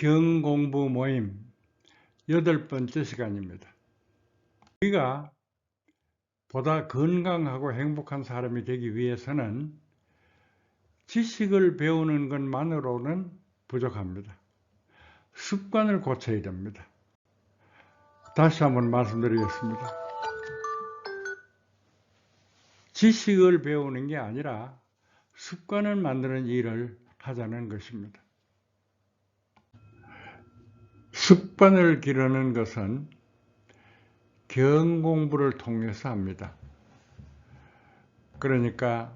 경공부 모임 8번째 시간입니다. 우리가 보다 건강하고 행복한 사람이 되기 위해서는 지식을 배우는 것만으로는 부족합니다. 습관을 고쳐야 됩니다. 다시 한번 말씀드리겠습니다. 지식을 배우는 게 아니라 습관을 만드는 일을 하자는 것입니다. 습관을 기르는 것은 경공부를 통해서 합니다. 그러니까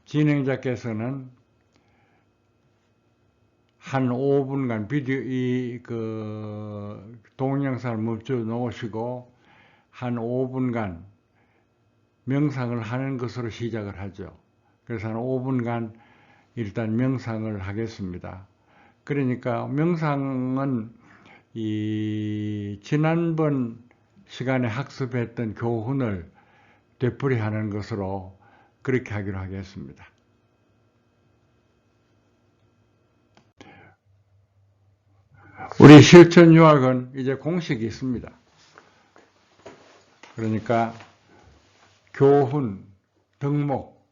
진행자께서는 한 5분간 동영상을 멈춰 놓으시고 한 5분간 명상을 하는 것으로 시작을 하죠. 그래서 한 5분간 일단 명상을 하겠습니다. 그러니까 명상은 지난번 시간에 학습했던 교훈을 되풀이하는 것으로 그렇게 하기로 하겠습니다. 우리 실천유학은 이제 공식이 있습니다. 그러니까 교훈, 덕목,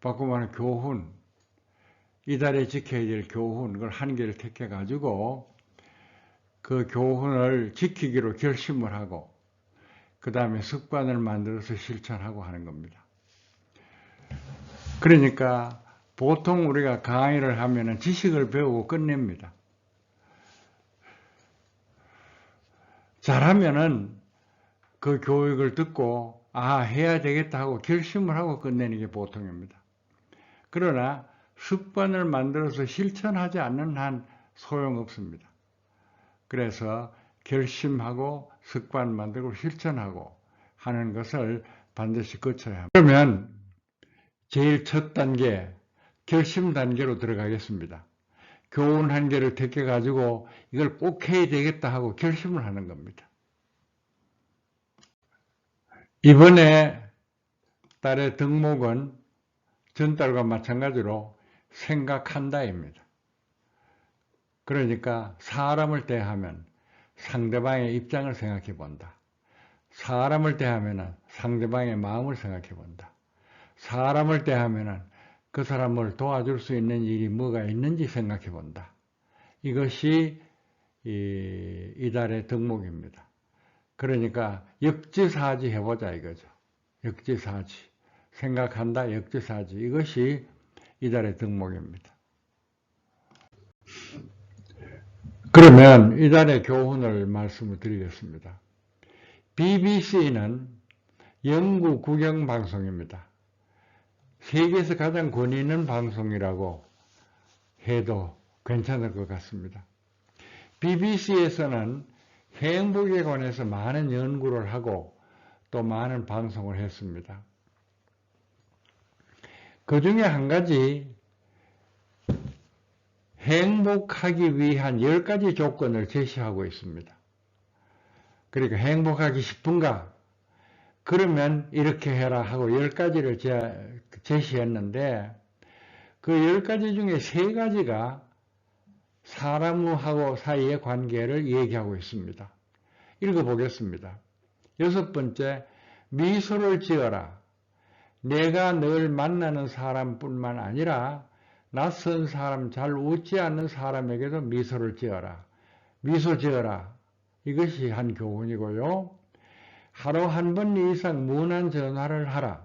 바꾸면 교훈, 이달에 지켜야 될 교훈, 그걸 한 개를 택해가지고 그 교훈을 지키기로 결심을 하고 그 다음에 습관을 만들어서 실천하고 하는 겁니다. 그러니까 보통 우리가 강의를 하면은 지식을 배우고 끝냅니다. 잘하면은 그 교육을 듣고 해야 되겠다 하고 결심을 하고 끝내는 게 보통입니다. 그러나 습관을 만들어서 실천하지 않는 한 소용없습니다. 그래서 결심하고 습관 만들고 실천하고 하는 것을 반드시 거쳐야 합니다. 그러면 제일 첫 단계, 결심 단계로 들어가겠습니다. 교훈 한 개를 택해가지고 이걸 꼭 해야 되겠다 하고 결심을 하는 겁니다. 이번에 달의 덕목은 전달과 마찬가지로 생각한다입니다. 그러니까 사람을 대하면 상대방의 입장을 생각해 본다. 사람을 대하면 상대방의 마음을 생각해 본다. 사람을 대하면 그 사람을 도와줄 수 있는 일이 뭐가 있는지 생각해 본다. 이것이 이달의 덕목입니다. 그러니까 역지사지 해보자 이거죠. 역지사지. 생각한다, 역지사지. 이것이 이달의 덕목입니다. 그러면 이달의 교훈을 말씀을 드리겠습니다. BBC는 영구 국영 방송입니다. 세계에서 가장 권위 있는 방송이라고 해도 괜찮을 것 같습니다. BBC에서는 행복에 관해서 많은 연구를 하고 또 많은 방송을 했습니다. 그 중에 한 가지 행복하기 위한 10가지 조건을 제시하고 있습니다. 그러니까 행복하기 싶은가? 그러면 이렇게 해라 하고 10가지를 제시했는데 그 10가지 중에 3가지가 사람하고 사이의 관계를 얘기하고 있습니다. 읽어보겠습니다. 6번째, 미소를 지어라. 내가 늘 만나는 사람뿐만 아니라 낯선 사람, 잘 웃지 않는 사람에게도 미소를 지어라. 미소 지어라. 이것이 한 교훈이고요. 하루 한 번 이상 무난 전화를 하라.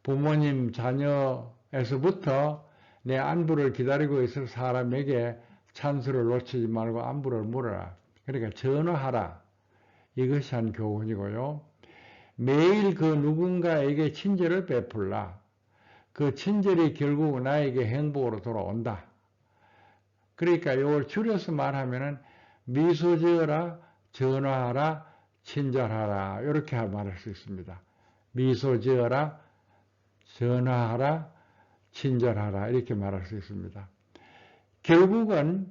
부모님, 자녀에서부터 내 안부를 기다리고 있을 사람에게 찬스를 놓치지 말고 안부를 물어라. 그러니까 전화하라. 이것이 한 교훈이고요. 매일 그 누군가에게 친절을 베풀라. 그 친절이 결국 나에게 행복으로 돌아온다. 그러니까 이걸 줄여서 말하면은 미소 지어라, 전화하라, 친절하라. 이렇게 말할 수 있습니다. 미소 지어라, 전화하라, 친절하라. 이렇게 말할 수 있습니다. 결국은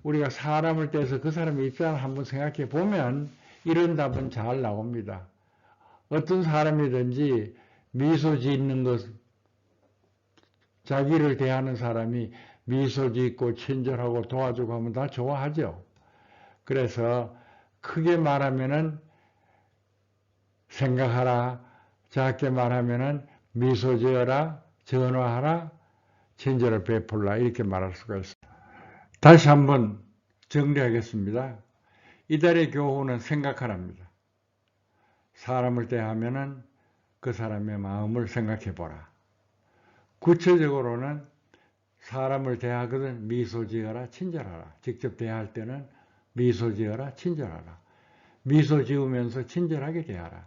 우리가 사람을 대해서 그 사람의 입장을 한번 생각해 보면 이런 답은 잘 나옵니다. 어떤 사람이든지 미소 짓는 것, 자기를 대하는 사람이 미소 짓고 친절하고 도와주고 하면 다 좋아하죠. 그래서 크게 말하면은 생각하라, 작게 말하면은 미소 지어라, 전화하라, 친절을 베풀라 이렇게 말할 수가 있어요. 다시 한번 정리하겠습니다. 이달의 교훈은 생각하랍니다. 사람을 대하면은 그 사람의 마음을 생각해 보라. 구체적으로는 사람을 대하거든 미소 지어라, 친절하라. 직접 대할 때는 미소 지어라, 친절하라. 미소 지으면서 친절하게 대하라.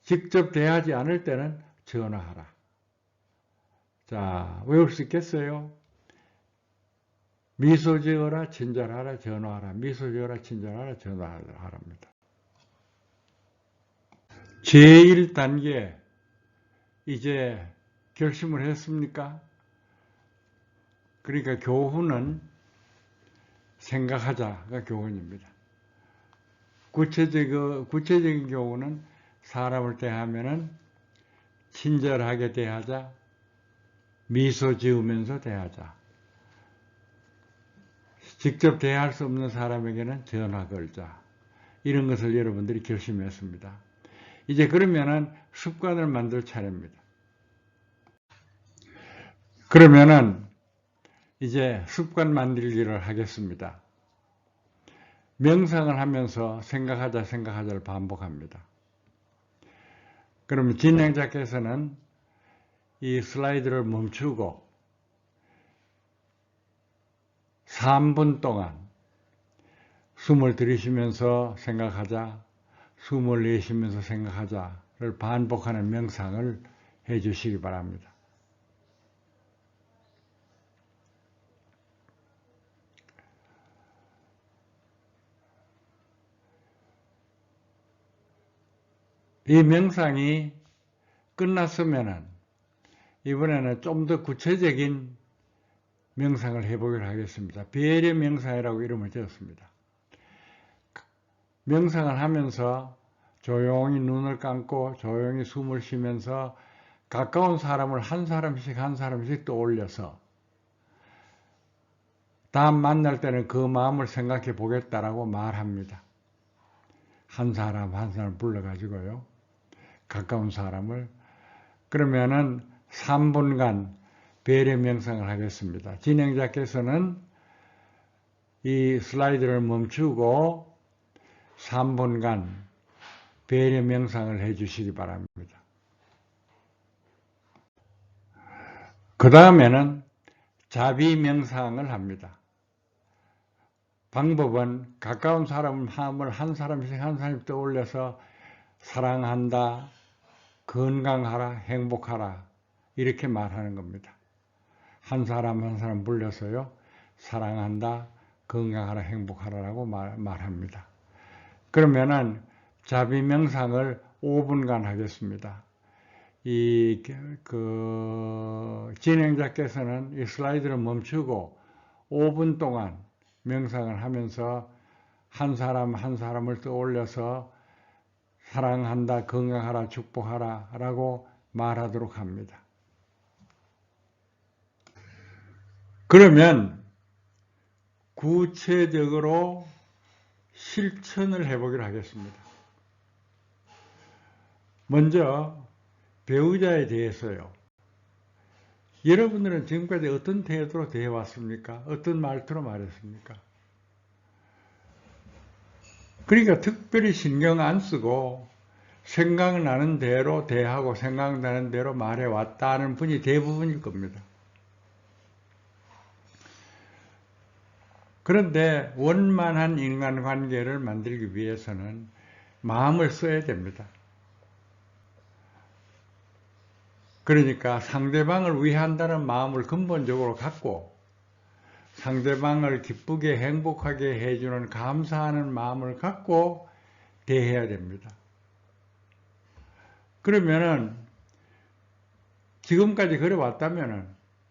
직접 대하지 않을 때는 전화하라. 자, 외울 수 있겠어요? 미소 지어라, 친절하라, 전화하라. 미소 지어라, 친절하라, 전화하랍니다. 제1단계 이제 결심을 했습니까? 그러니까 교훈은 생각하자가 교훈입니다. 구체적인 교훈은 사람을 대하면은 친절하게 대하자, 미소 지으면서 대하자. 직접 대할 수 없는 사람에게는 전화 걸자. 이런 것을 여러분들이 결심했습니다. 이제 그러면은 습관을 만들 차례입니다. 그러면은 이제 습관 만들기를 하겠습니다. 명상을 하면서 생각하자를 반복합니다. 그러면 진행자께서는 이 슬라이드를 멈추고 3분 동안 숨을 들이쉬면서 생각하자, 숨을 내쉬면서 생각하자를 반복하는 명상을 해 주시기 바랍니다. 이 명상이 끝났으면은 이번에는 좀 더 구체적인 명상을 해보기로 하겠습니다. 배려 명상이라고 이름을 지었습니다. 명상을 하면서 조용히 눈을 감고 조용히 숨을 쉬면서 가까운 사람을 한 사람씩 떠올려서 다음 만날 때는 그 마음을 생각해 보겠다라고 말합니다. 한 사람 불러가지고요. 가까운 사람을. 그러면은 3분간 배려 명상을 하겠습니다. 진행자께서는 이 슬라이드를 멈추고 3분간 배려 명상을 해 주시기 바랍니다. 그 다음에는 자비 명상을 합니다. 방법은 가까운 사람을 한 사람씩 떠올려서 사랑한다, 건강하라, 행복하라 이렇게 말하는 겁니다. 한 사람 불러서요. 사랑한다, 건강하라, 행복하라라고 말합니다. 그러면은 자비 명상을 5분간 하겠습니다. 진행자께서는 이 슬라이드를 멈추고 5분 동안 명상을 하면서 한 사람을 떠올려서 사랑한다, 건강하라, 축복하라 라고 말하도록 합니다. 그러면 구체적으로 실천을 해보기로 하겠습니다. 먼저 배우자에 대해서요. 여러분들은 지금까지 어떤 태도로 대해왔습니까? 어떤 말투로 말했습니까? 그러니까 특별히 신경 안 쓰고 생각나는 대로 대하고 생각나는 대로 말해왔다는 분이 대부분일 겁니다. 그런데 원만한 인간관계를 만들기 위해서는 마음을 써야 됩니다. 그러니까 상대방을 위한다는 마음을 근본적으로 갖고 상대방을 기쁘게 행복하게 해주는 감사하는 마음을 갖고 대해야 됩니다. 그러면은 지금까지 그래왔다면은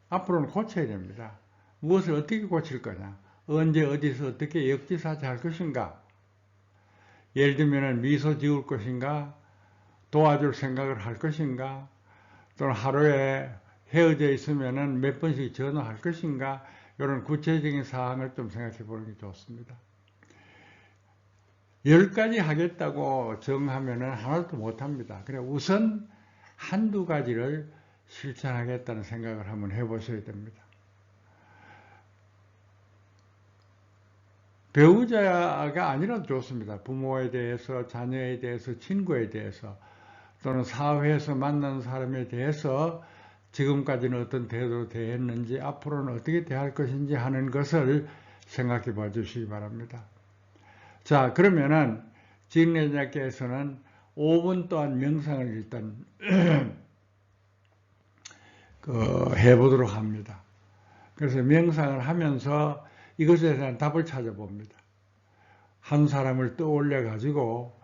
앞으로는 고쳐야 됩니다. 무엇을 어떻게 고칠 거냐? 언제 어디서 어떻게 역지사지할 것인가? 예를 들면 미소 지을 것인가? 도와줄 생각을 할 것인가? 또는 하루에 헤어져 있으면은 몇 번씩 전화할 것인가, 이런 구체적인 사항을 좀 생각해 보는 게 좋습니다. 10가지 하겠다고 정하면은 하나도 못 합니다. 그래 우선 한두 가지를 실천하겠다는 생각을 한번 해보셔야 됩니다. 배우자가 아니라도 좋습니다. 부모에 대해서, 자녀에 대해서, 친구에 대해서, 또는 사회에서 만나는 사람에 대해서 지금까지는 어떤 태도로 대했는지, 앞으로는 어떻게 대할 것인지 하는 것을 생각해 봐 주시기 바랍니다. 자, 그러면은 진행자께서는 5분 동안 명상을 일단 해보도록 합니다. 그래서 명상을 하면서 이것에 대한 답을 찾아봅니다. 한 사람을 떠올려 가지고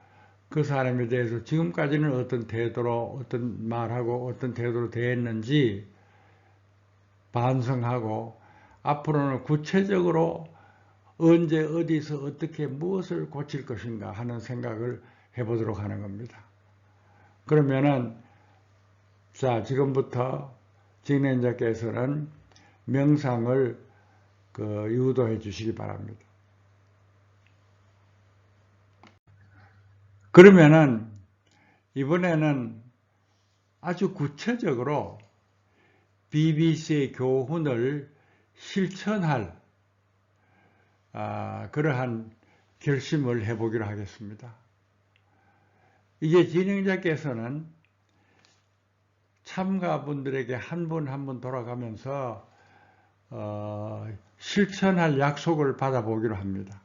그 사람에 대해서 지금까지는 어떤 태도로, 어떤 말하고 어떤 태도로 대했는지 반성하고, 앞으로는 구체적으로 언제 어디서 어떻게 무엇을 고칠 것인가 하는 생각을 해보도록 하는 겁니다. 그러면은 자, 지금부터 진행자께서는 명상을 유도해 주시기 바랍니다. 그러면은 이번에는 아주 구체적으로 BBC의 교훈을 실천할 그러한 결심을 해보기로 하겠습니다. 이제 진행자께서는 참가분들에게 한 분 한 분 돌아가면서 실천할 약속을 받아보기로 합니다.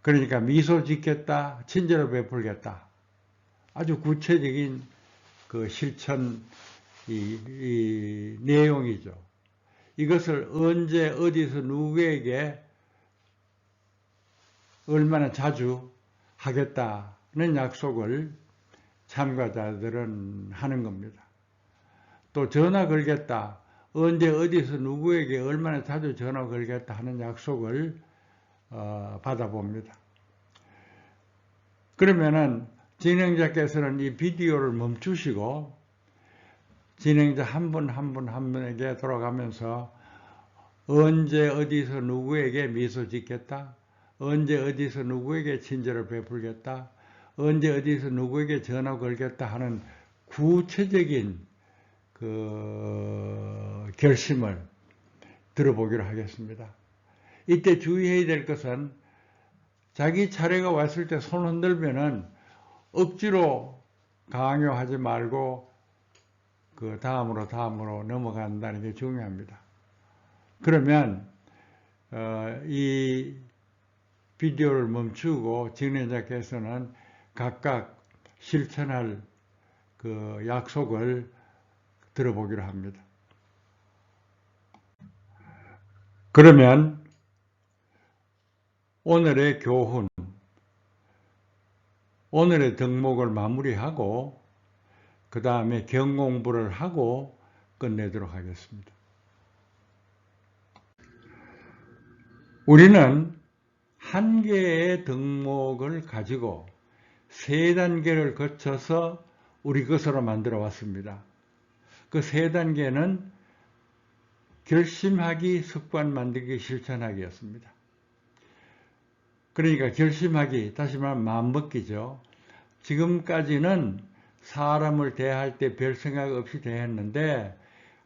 그러니까 미소 짓겠다, 친절을 베풀겠다. 아주 구체적인 그 실천 이 내용이죠. 이것을 언제 어디서 누구에게 얼마나 자주 하겠다는 약속을 참가자들은 하는 겁니다. 또 전화 걸겠다, 언제 어디서 누구에게 얼마나 자주 전화 걸겠다 하는 약속을 받아봅니다. 그러면은 진행자께서는 이 비디오를 멈추시고 진행자 한 분 한 분 한 분에게 돌아가면서 언제 어디서 누구에게 미소 짓겠다, 언제 어디서 누구에게 친절을 베풀겠다, 언제 어디서 누구에게 전화 걸겠다 하는 구체적인 결심을 들어보기로 하겠습니다. 이때 주의해야 될 것은 자기 차례가 왔을 때 손 흔들면은 억지로 강요하지 말고 다음으로 넘어간다는 게 중요합니다. 그러면 이 비디오를 멈추고 진행자께서는 각각 실천할 약속을 들어보기로 합니다. 그러면 오늘의 교훈, 오늘의 덕목을 마무리하고 그 다음에 경공부를 하고 끝내도록 하겠습니다. 우리는 한 개의 덕목을 가지고 3단계를 거쳐서 우리 것으로 만들어 왔습니다. 그 3단계는 결심하기, 습관 만들기, 실천하기였습니다. 그러니까 결심하기, 다시 말하면 마음먹기죠. 지금까지는 사람을 대할 때 별 생각 없이 대했는데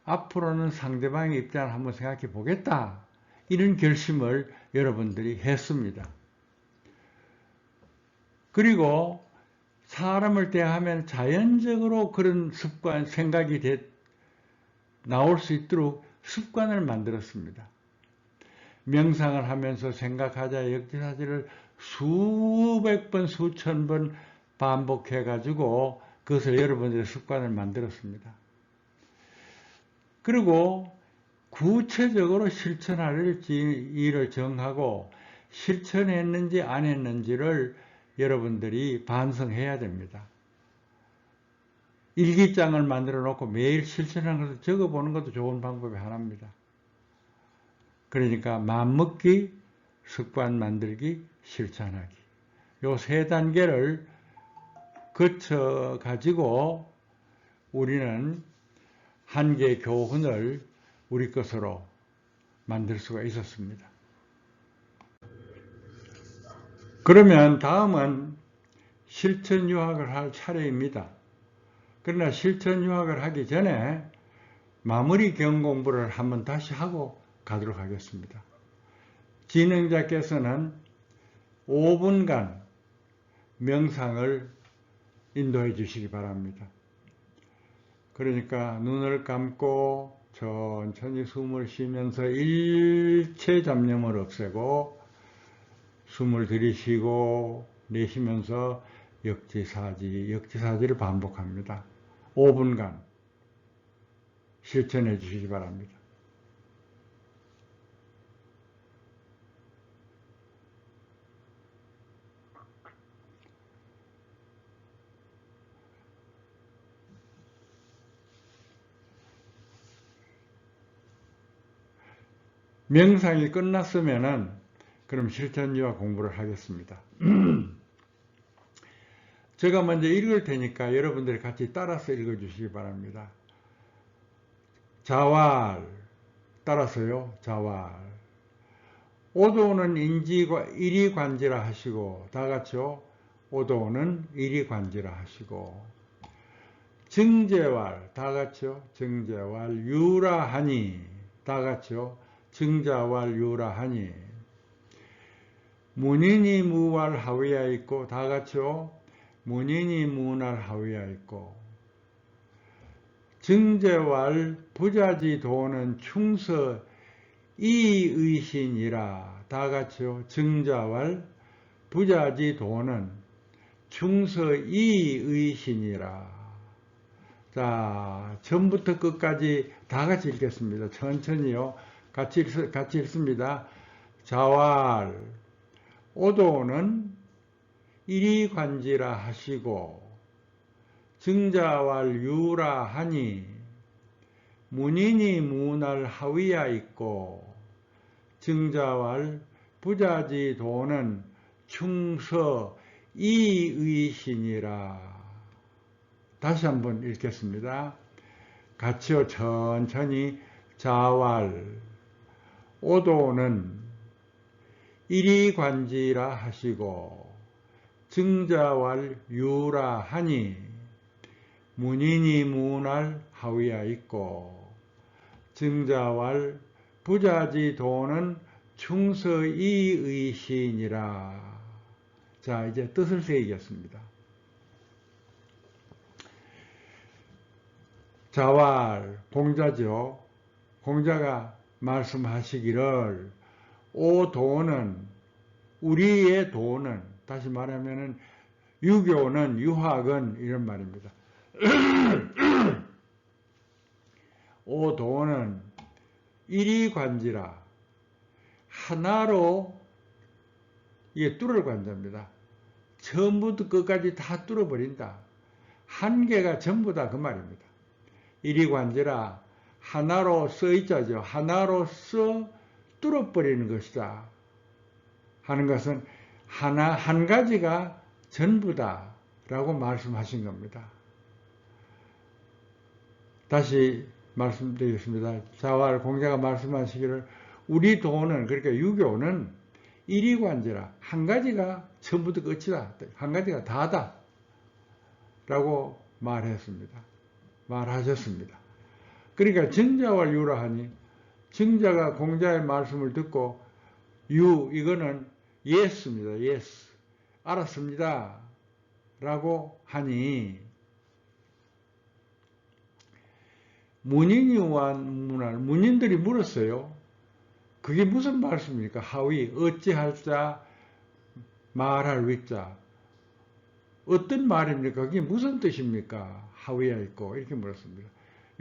앞으로는 상대방의 입장을 한번 생각해 보겠다. 이런 결심을 여러분들이 했습니다. 그리고 사람을 대하면 자연적으로 그런 습관, 생각이 나올 수 있도록 습관을 만들었습니다. 명상을 하면서 생각하자 역지사지를 수백 번, 수천 번 반복해 가지고 그것을 여러분들의 습관을 만들었습니다. 그리고 구체적으로 실천할 일을 정하고 실천했는지 안 했는지를 여러분들이 반성해야 됩니다. 일기장을 만들어 놓고 매일 실천하는 것을 적어보는 것도 좋은 방법의 하나입니다. 그러니까 마음먹기, 습관 만들기, 실천하기. 요 3단계를 거쳐 가지고 우리는 한 개의 교훈을 우리 것으로 만들 수가 있었습니다. 그러면 다음은 실천 유학을 할 차례입니다. 그러나 실천 유학을 하기 전에 마무리 경 공부를 한번 다시 하고 가도록 하겠습니다. 진행자께서는 5분간 명상을 인도해 주시기 바랍니다. 그러니까 눈을 감고 천천히 숨을 쉬면서 일체 잡념을 없애고 숨을 들이쉬고 내쉬면서 역지사지를 반복합니다. 5분간 실천해 주시기 바랍니다. 명상이 끝났으면은 그럼 실천유학 공부를 하겠습니다. 제가 먼저 읽을 테니까 여러분들이 같이 따라서 읽어주시기 바랍니다. 자왈, 따라서요. 자왈. 오도는 이리관지라 하시고, 다 같이요. 오도는 이리관지라 하시고, 증제왈, 다 같이요. 증제왈, 유라하니, 다 같이요. 증자왈 유라하니, 문인이 무왈 하위야 있고, 다 같이요. 문인이 무날 하위야 있고, 증제왈 부자지 도는 충서 이의신이라, 다 같이요. 증자왈 부자지 도는 충서 이의신이라. 자, 처음부터 끝까지 다 같이 읽겠습니다. 천천히요. 같이 읽습니다. 자왈 오도는 이리관지라 하시고, 증자왈 유라 하니, 문인이 무날 하위야 있고, 증자왈 부자지 도는 충서 이의신이라. 다시 한번 읽겠습니다. 같이요. 천천히. 자왈 오도는 이리관지라 하시고, 증자왈 유라 하니, 문인이 무날 하위야 있고, 증자왈 부자지 도는 충서 이의신이라. 자, 이제 뜻을 새기겠습니다. 자왈, 공자죠. 공자가 말씀하시기를, 오 도는, 우리의 도는, 다시 말하면은 유교는, 유학은 이런 말입니다. 오 도는 이리관지라, 하나로 이게 뚫을 관자입니다. 처음부터 끝까지 다 뚫어버린다. 한 개가 전부다 그 말입니다. 이리관지라, 하나로 써있자죠. 하나로써 뚫어버리는 것이다 하는 것은 한 가지가 전부다 라고 말씀하신 겁니다. 다시 말씀드리겠습니다. 자왈 공자가 말씀하시기를, 우리 도는, 그러니까 유교는 이리관지라, 한 가지가 처음부터 끝이다, 한 가지가 다다 라고 말하셨습니다. 그러니까 증자와 유라 하니, 증자가 공자의 말씀을 듣고, 이거는 예스입니다. 예스. 알았습니다. 라고 하니, 문인이와 문인들이 물었어요. 그게 무슨 말씀입니까? 하위, 어찌할 자, 말할 위자. 어떤 말입니까? 그게 무슨 뜻입니까? 하위야 있고, 이렇게 물었습니다.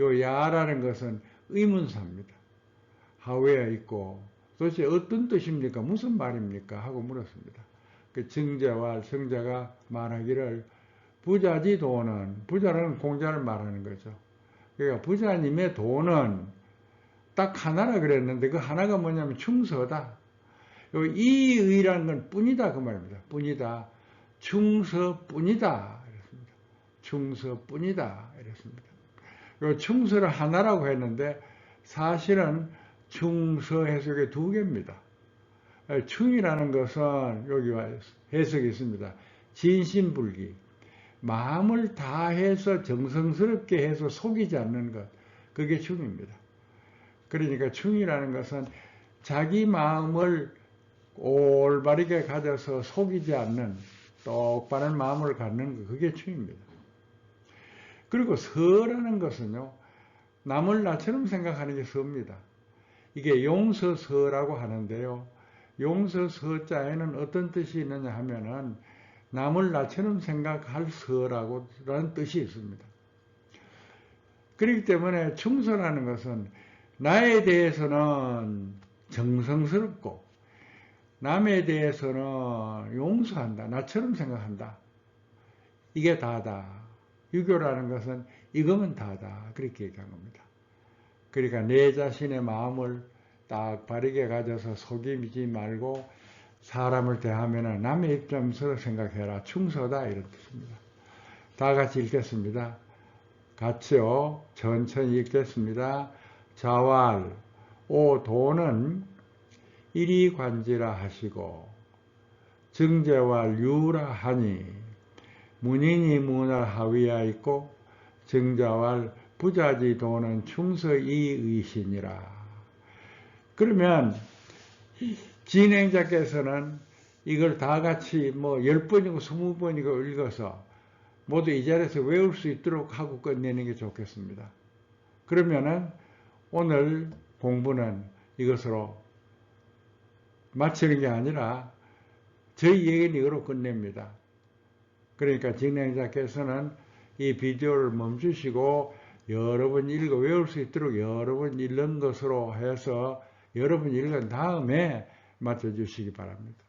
요 야라는 것은 의문사입니다. 하위야 있고, 도대체 어떤 뜻입니까? 무슨 말입니까? 하고 물었습니다. 그 증자와 성자가 말하기를, 부자지 도는, 부자는 공자를 말하는 거죠. 그러니까 부자님의 도는 딱 하나라 그랬는데, 그 하나가 뭐냐면 충서다. 이의라는 건 뿐이다 그 말입니다. 뿐이다. 충서뿐이다 이랬습니다. 충서뿐이다 이랬습니다. 요 충서를 하나라고 했는데 사실은 충서 해석의 두 개입니다. 충이라는 것은 여기 해석이 있습니다. 진심불기. 마음을 다해서 정성스럽게 해서 속이지 않는 것. 그게 충입니다. 그러니까 충이라는 것은 자기 마음을 올바르게 가져서 속이지 않는 똑바른 마음을 갖는 것. 그게 충입니다. 그리고 서라는 것은요. 남을 나처럼 생각하는 게 서입니다. 이게 용서서라고 하는데요. 용서서자에는 어떤 뜻이 있느냐 하면은 남을 나처럼 생각할 서라는 뜻이 있습니다. 그렇기 때문에 충서라는 것은 나에 대해서는 정성스럽고 남에 대해서는 용서한다. 나처럼 생각한다. 이게 다다. 유교라는 것은 이거면 다다. 그렇게 얘기한 겁니다. 그러니까 내 자신의 마음을 딱 바르게 가져서 속이지 말고 사람을 대하면 남의 입장에서 생각해라. 충서다. 이런 뜻입니다. 다 같이 읽겠습니다. 같이요. 천천히 읽겠습니다. 자왈 오 도는 이리 관지라 하시고 정제왈 유라 하니 문인이 문할 하위야 있고 정자왈 부자지 도는 충서이 의신이라. 그러면 진행자께서는 이걸 다 같이 뭐 10번이고 20번이고 읽어서 모두 이 자리에서 외울 수 있도록 하고 끝내는 게 좋겠습니다. 그러면은 오늘 공부는 이것으로 마치는 게 아니라 저희 얘기는 이거로 끝냅니다. 그러니까 진행자께서는 이 비디오를 멈추시고 여러분 읽어 외울 수 있도록 여러분 읽는 것으로 해서 여러분 읽은 다음에 맞춰주시기 바랍니다.